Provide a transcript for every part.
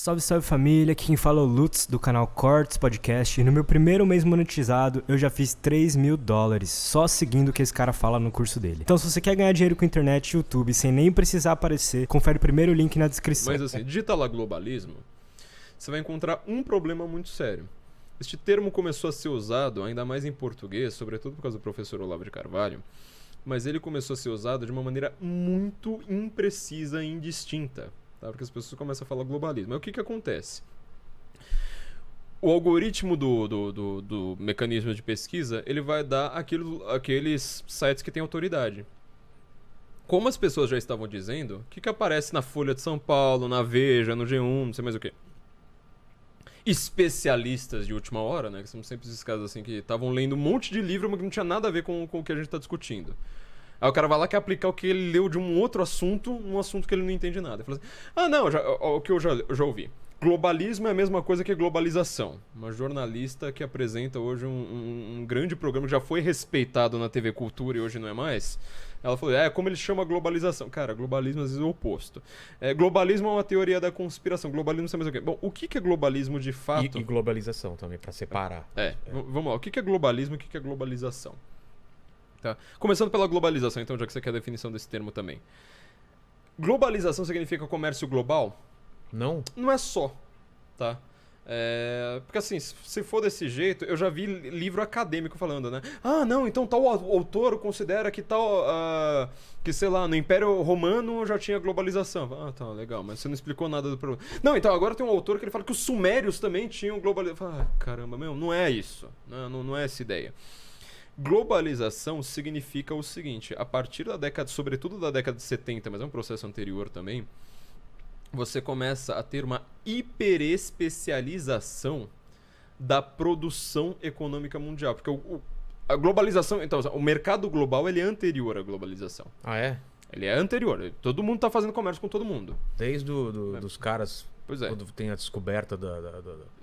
Salve, salve família, aqui quem fala é o Lutz do canal Cortes Podcast e no meu primeiro mês monetizado eu já fiz $3.000 só seguindo o que esse cara fala no curso dele. Então se você quer ganhar dinheiro com internet e YouTube sem nem precisar aparecer, confere o primeiro link na descrição. Mas assim, digita lá globalismo, você vai encontrar um problema muito sério. Este termo começou a ser usado, ainda mais em português, sobretudo por causa do professor Olavo de Carvalho, mas ele começou a ser usado de uma maneira muito imprecisa e indistinta. Tá? Porque as pessoas começam a falar globalismo. Mas o que acontece? O algoritmo do mecanismo de pesquisa, ele vai dar aqueles sites que têm autoridade. Como as pessoas já estavam dizendo, o que aparece na Folha de São Paulo, na Veja, no G1, não sei mais o quê? Especialistas de última hora, né? Que são sempre esses casos assim que estavam lendo um monte de livro, mas que não tinha nada a ver com o que a gente está discutindo. Aí o cara vai lá e quer aplicar o que ele leu de um outro assunto num assunto que ele não entende nada. Ele fala assim, não, o que eu já ouvi. Globalismo é a mesma coisa que globalização. Uma jornalista que apresenta hoje um grande programa que já foi respeitado na TV Cultura e hoje não é mais. Ela falou, como ele chama globalização. Cara, globalismo às vezes é o oposto. Globalismo é uma teoria da conspiração. Globalismo não sei mais o quê. Bom, o que é globalismo de fato? E globalização também, para separar. Vamos lá. O que é globalismo e o que é globalização? Tá? Começando pela globalização, então, já que você quer a definição desse termo também. Globalização significa comércio global? Não? Não é só, tá? Porque assim, se for desse jeito, eu já vi livro acadêmico falando, né? Não, então tal autor considera que tal... que, sei lá, no Império Romano já tinha globalização. Tá, legal, mas você não explicou nada do problema. Não, então agora tem um autor que ele fala que os sumérios também tinham globalização. Caramba, não é isso. Não é essa ideia. Globalização significa o seguinte, a partir da década, sobretudo da década de 70, mas é um processo anterior também, você começa a ter uma hiperespecialização da produção econômica mundial. Porque a globalização, então, o mercado global ele é anterior à globalização. Ah, é? Ele é anterior. Todo mundo está fazendo comércio com todo mundo. Desde dos caras... Pois é. Quando tem a descoberta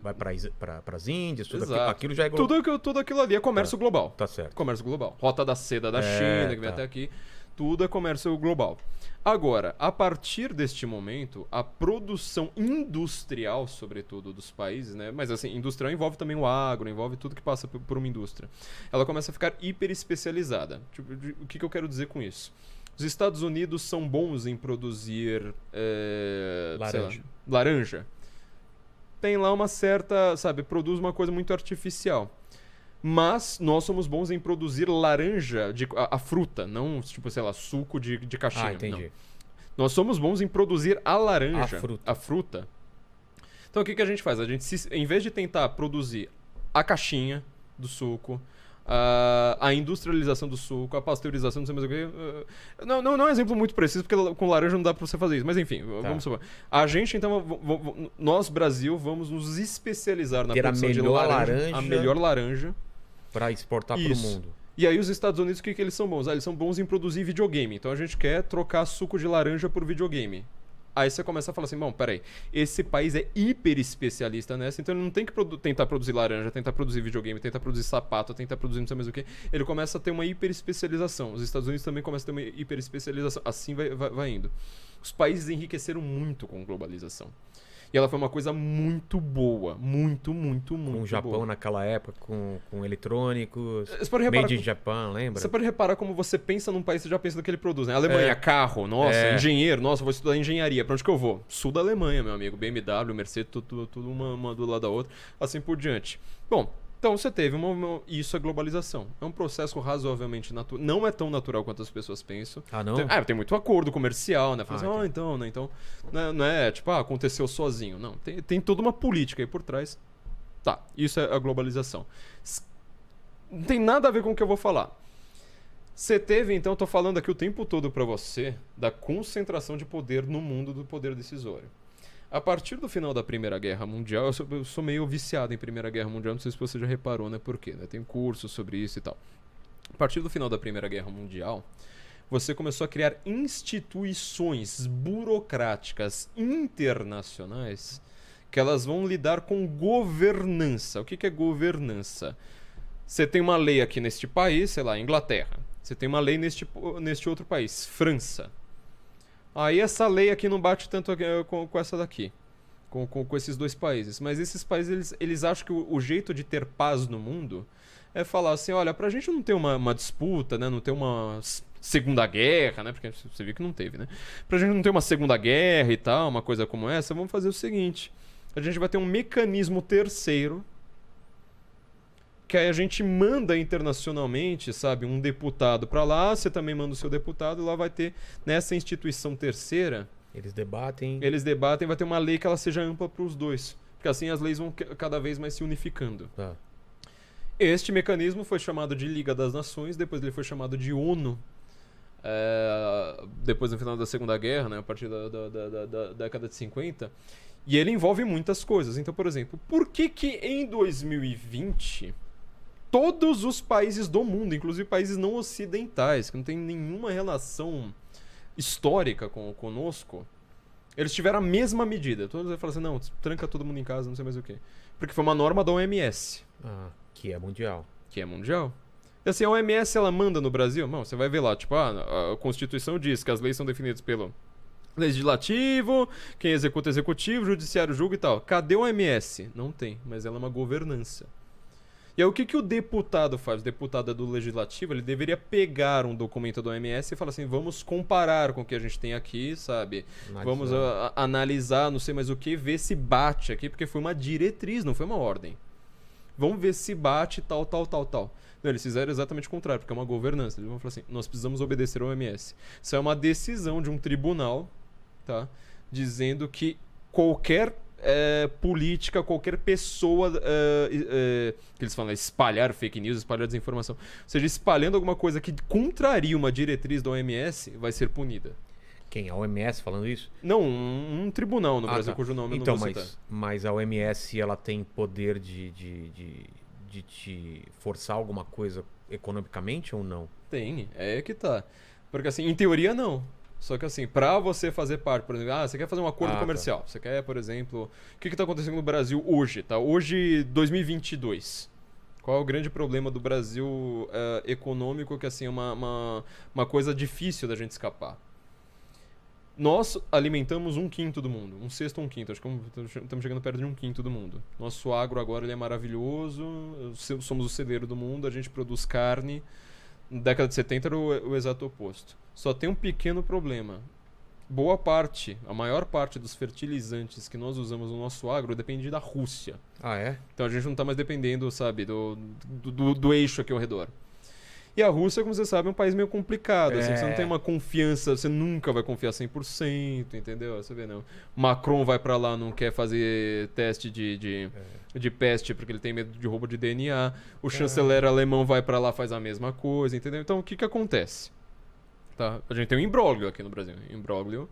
vai para as Índias, tudo aquilo já é global. Tudo aquilo ali é comércio global. Tá certo. Comércio global. Rota da seda da China, que vem até aqui. Tudo é comércio global. Agora, a partir deste momento, a produção industrial, sobretudo, dos países, né? Mas assim, industrial envolve também o agro, envolve tudo que passa por uma indústria. Ela começa a ficar hiper especializada. Tipo, o que eu quero dizer com isso? Os Estados Unidos são bons em produzir laranja. Tem lá uma certa, produz uma coisa muito artificial. Mas nós somos bons em produzir laranja, a fruta, não, suco de caixinha. Entendi. Não. Nós somos bons em produzir a laranja, a fruta. Então o que a gente faz? A gente, em vez de tentar produzir a caixinha do suco, a industrialização do suco, a pasteurização, não sei mais o que. Não é um exemplo muito preciso, porque com laranja não dá pra você fazer isso. Mas enfim, vamos supor. A gente, então, nós, Brasil, vamos nos especializar na produção de laranja. A melhor laranja. Pra exportar pro mundo. E aí os Estados Unidos, o que eles são bons? Eles são bons em produzir videogame. Então a gente quer trocar suco de laranja por videogame. Aí você começa a falar assim, bom, peraí, esse país é hiper especialista nessa, então ele não tem que tentar produzir laranja, tentar produzir videogame, tentar produzir sapato, tentar produzir não sei mais o que. Ele começa a ter uma hiper especialização. Os Estados Unidos também começam a ter uma hiper especialização. Assim vai indo. Os países enriqueceram muito com globalização. E ela foi uma coisa muito boa. Muito boa. Com o Japão naquela época, com eletrônicos, made in Japan, lembra? Você pode reparar como você pensa num país, você já pensa no que ele produz, né? Alemanha, carro, engenheiro, vou estudar engenharia. Pra onde que eu vou? Sul da Alemanha, meu amigo. BMW, Mercedes, tudo uma do lado da outra, assim por diante. Bom, então você teve isso é globalização. É um processo razoavelmente natural. Não é tão natural quanto as pessoas pensam. Não? Tem muito acordo comercial, né? Fala então, né? Então, não é aconteceu sozinho. Não, tem toda uma política aí por trás. Tá, isso é a globalização. Não tem nada a ver com o que eu vou falar. Você teve, então, eu tô falando aqui o tempo todo pra você da concentração de poder no mundo do poder decisório. A partir do final da Primeira Guerra Mundial, eu sou meio viciado em Primeira Guerra Mundial, não sei se você já reparou, né? Por quê? Tem cursos sobre isso e tal. A partir do final da Primeira Guerra Mundial, você começou a criar instituições burocráticas internacionais que elas vão lidar com governança. O que é governança? Você tem uma lei aqui neste país, sei lá, Inglaterra. Você tem uma lei neste outro país, França. Aí essa lei aqui não bate tanto com essa daqui. com esses dois países. Mas esses países, eles acham que o jeito de ter paz no mundo é falar assim, olha, pra gente não ter uma disputa, né? Não ter uma segunda guerra, né? Porque você viu que não teve, né? Pra gente não ter uma segunda guerra e tal, uma coisa como essa, vamos fazer o seguinte. A gente vai ter um mecanismo terceiro que aí a gente manda internacionalmente, sabe? Um deputado pra lá, você também manda o seu deputado e lá vai ter, nessa instituição terceira... Eles debatem, vai ter uma lei que ela seja ampla para os dois. Porque assim as leis vão cada vez mais se unificando. Tá. Este mecanismo foi chamado de Liga das Nações, depois ele foi chamado de ONU. Depois no final da Segunda Guerra, né, a partir da década de 50. E ele envolve muitas coisas. Então, por exemplo, por que em 2020 todos os países do mundo, inclusive países não ocidentais, que não tem nenhuma relação histórica conosco, eles tiveram a mesma medida. Todos eles falaram assim, não, tranca todo mundo em casa, não sei mais o quê. Porque foi uma norma da OMS. Que é mundial. E assim, a OMS, ela manda no Brasil? Não, você vai ver lá, tipo, a Constituição diz que as leis são definidas pelo Legislativo, quem executa é Executivo, Judiciário julga e tal. Cadê a OMS? Não tem, mas ela é uma governança. E aí o que o deputado faz? O deputado do Legislativo, ele deveria pegar um documento da OMS e falar assim, vamos comparar com o que a gente tem aqui, sabe? Vamos analisar, não sei mais o que, ver se bate aqui, porque foi uma diretriz, não foi uma ordem. Vamos ver se bate tal. Não, eles fizeram exatamente o contrário, porque é uma governança. Eles vão falar assim, nós precisamos obedecer ao OMS. Isso é uma decisão de um tribunal, tá? Dizendo que qualquer política, qualquer pessoa que eles falam, espalhar fake news, espalhar desinformação, ou seja, espalhando alguma coisa que contraria uma diretriz da OMS, vai ser punida. Quem? A OMS falando isso? Não, um tribunal no Brasil, cujo nome então, eu não vou citar. Mas a OMS, ela tem poder de te forçar alguma coisa economicamente ou não? Tem, é que tá. Porque assim, em teoria não. Só que assim, pra você fazer parte, por exemplo, você quer fazer um acordo comercial. Tá. Você quer, por exemplo... O que tá acontecendo no Brasil hoje, tá? Hoje, 2022. Qual é o grande problema do Brasil econômico, que assim, é uma coisa difícil da gente escapar? Nós alimentamos 1/5 do mundo. 1/6 ou 1/5. Acho que estamos chegando perto de 1/5 do mundo. Nosso agro agora ele é maravilhoso. Somos o celeiro do mundo. A gente produz carne. Na década de 70 era o exato oposto. Só tem um pequeno problema. Boa parte, a maior parte dos fertilizantes que nós usamos no nosso agro depende da Rússia. Ah, é? Então a gente não está mais dependendo, sabe, do eixo aqui ao redor. E a Rússia, como você sabe, é um país meio complicado. Assim, você não tem uma confiança, você nunca vai confiar 100%, entendeu? Você vê, não. Macron vai pra lá, não quer fazer teste de peste porque ele tem medo de roubo de DNA. O chanceler alemão vai pra lá, faz a mesma coisa, entendeu? Então, o que acontece? Tá? A gente tem um imbróglio aqui no Brasil. Imbróglio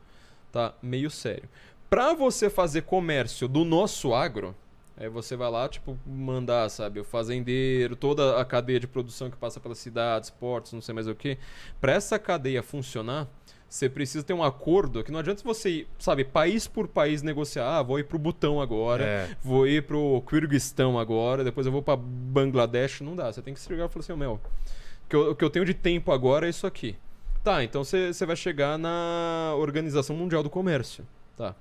tá meio sério. Pra você fazer comércio do nosso agro... Aí você vai lá, tipo, mandar, sabe, o fazendeiro, toda a cadeia de produção que passa pelas cidades, portos, não sei mais o que. Para essa cadeia funcionar, você precisa ter um acordo que não adianta você ir, sabe, país por país negociar. Vou ir pro Butão agora, vou ir pro Quirguistão agora, depois eu vou para Bangladesh. Não dá, você tem que se ligar e falar assim, o que eu tenho de tempo agora é isso aqui. Tá, então você vai chegar na Organização Mundial do Comércio, tá?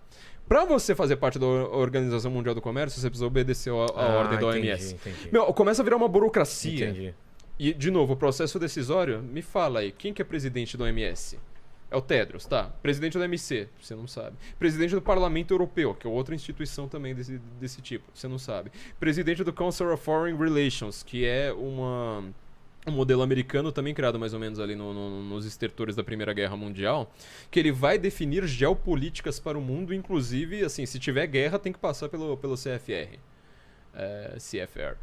Pra você fazer parte da Organização Mundial do Comércio, você precisa obedecer a ordem da OMS. Entendi. Começa a virar uma burocracia. Entendi. E, de novo, o processo decisório, me fala aí, quem que é presidente da OMS? É o Tedros, tá. Presidente da OMC, você não sabe. Presidente do Parlamento Europeu, que é outra instituição também desse tipo, você não sabe. Presidente do Council of Foreign Relations, que é um modelo americano também criado mais ou menos ali nos estertores da Primeira Guerra Mundial, que ele vai definir geopolíticas para o mundo, inclusive, assim, se tiver guerra tem que passar pelo CFR. CFR.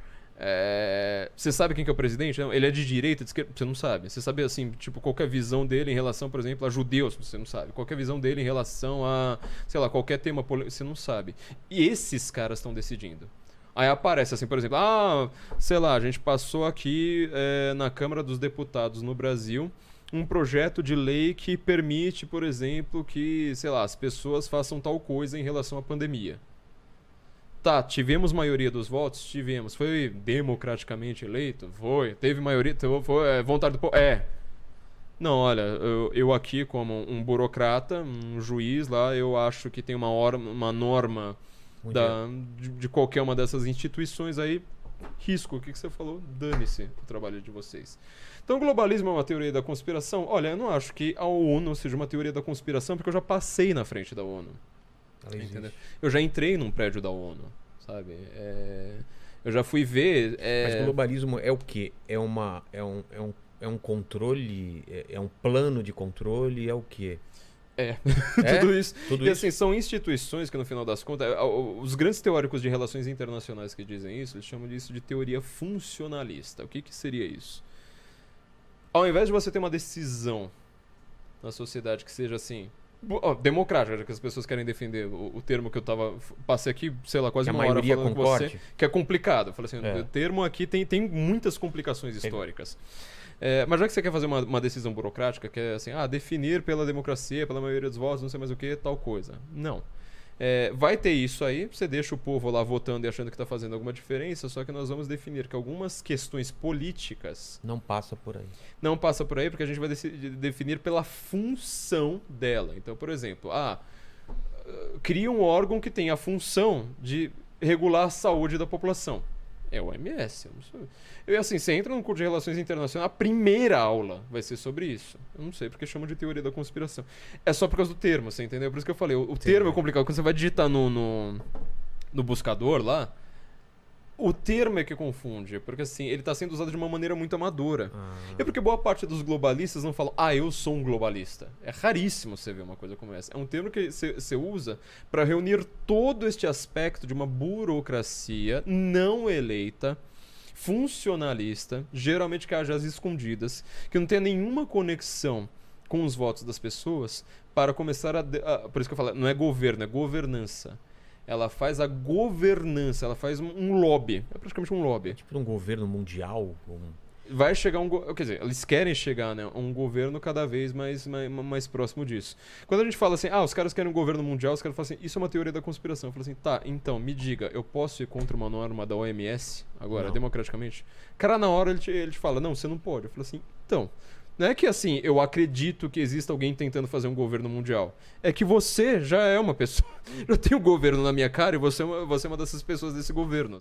Você sabe quem que é o presidente? Ele é de direita, de esquerda? Você não sabe. Você sabe, assim, tipo, qualquer visão dele em relação, por exemplo, a judeus? Você não sabe. Qualquer visão dele em relação a, sei lá, qualquer tema político? Você não sabe. E esses caras estão decidindo. Aí aparece assim, por exemplo, sei lá, a gente passou aqui na Câmara dos Deputados no Brasil um projeto de lei que permite, por exemplo, que, sei lá, as pessoas façam tal coisa em relação à pandemia. Tá, tivemos maioria dos votos? Tivemos. Foi democraticamente eleito? Foi. Teve maioria? Foi vontade do povo? Não, olha, eu aqui como um burocrata, um juiz lá, eu acho que tem uma norma de qualquer uma dessas instituições aí, risco. O que você falou? Dane-se o trabalho de vocês. Então, o globalismo é uma teoria da conspiração? Olha, eu não acho que a ONU seja uma teoria da conspiração, porque eu já passei na frente da ONU. Entendeu? Eu já entrei num prédio da ONU, sabe? Eu já fui ver... Mas globalismo é o quê? É um controle? É um plano de controle? É o quê? Tudo isso. Tudo e isso? assim, são instituições que, no final das contas, os grandes teóricos de relações internacionais que dizem isso, eles chamam disso de teoria funcionalista. O que seria isso? Ao invés de você ter uma decisão na sociedade que seja assim, democrática, já que as pessoas querem defender o termo que eu passei aqui, sei lá, quase Que a uma hora maioria falando concorde. com você, que é complicado. Eu falei assim, o termo aqui tem muitas complicações históricas. Mas já que você quer fazer uma decisão burocrática, que é assim, definir pela democracia, pela maioria dos votos, não sei mais o que, tal coisa. Não. Vai ter isso aí, você deixa o povo lá votando e achando que está fazendo alguma diferença, só que nós vamos definir que algumas questões políticas... Não passa por aí. Não passa por aí porque a gente vai definir pela função dela. Então, por exemplo, cria um órgão que tem a função de regular a saúde da população. É o OMS. Assim, você entra num curso de Relações Internacionais, a primeira aula vai ser sobre isso. Eu não sei porque chamam de teoria da conspiração. É só por causa do termo, você entendeu? Por isso que eu falei, o termo é complicado. Quando você vai digitar no buscador lá, o termo é que confunde, porque assim, ele está sendo usado de uma maneira muito amadora. É porque boa parte dos globalistas não falam, eu sou um globalista. É raríssimo você ver uma coisa como essa. É um termo que você usa para reunir todo este aspecto de uma burocracia não eleita, funcionalista, geralmente que haja às escondidas, que não tenha nenhuma conexão com os votos das pessoas, para começar por isso que eu falo, não é governo, é governança. Ela faz a governança, ela faz um lobby. É praticamente um lobby. Tipo um governo mundial? Vai chegar quer dizer, eles querem chegar, né, a um governo cada vez mais próximo disso. Quando a gente fala assim, os caras querem um governo mundial, os caras falam assim, isso é uma teoria da conspiração. Eu falo assim, então, me diga, eu posso ir contra uma norma da OMS agora, Não. democraticamente? Cara, na hora ele te fala, não, você não pode. Eu falo assim, então... Não é que assim, eu acredito que exista alguém tentando fazer um governo mundial. É que você já é uma pessoa. Eu tenho um governo na minha cara e você é uma dessas pessoas desse governo.